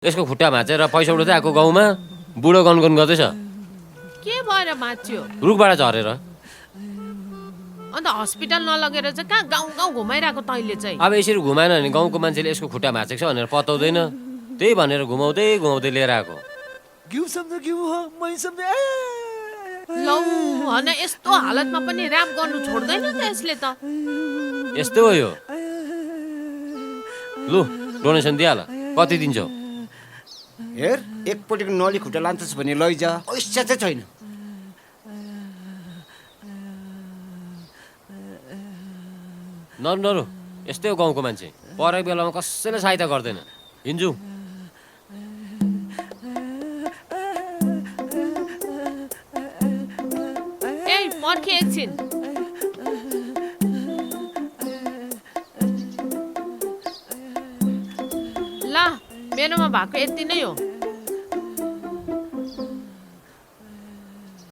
यसको खुट्टा भाँचेर पैसा उठाउँदै आएको गाउँमा बुढो गनगन गर्दैछ। के भएर भाँच्यो? रुखबाट झरेर। अन्त हस्पिटल नलगेर चाहिँ कहाँ गाउँ गाउँ घुमाइरहेको तैँले चाहिँ? अब यसरी घुमाएन भने गाउँको मान्छेले यसको खुट्टा भाँचेको छ भनेर पताउँदैन। त्यही भनेर घुमाउँदै घुमाउँदै लिएर आएको। घिउ सम्झ घिउ हो, मै सम्झ लौ हन यस्तो हालतमा पनि ऱ्याप गर्नु छोड्दैन त यसले त। यस्तो हो यो। लु डोनेसन दिइहाल। कति दिन्छौ? हेर एकपट्टिको नली खुट्टा लान्छस् भने लैजा, पैसा चाहिँ छैन। नरु नरु यस्तै हो गाउँको मान्छे। परेको बेलामा कसैले सहायता गर्दैन। हिन्जु ए पर्खे एकछिन। ल मेरोमा भएको यति नै हो।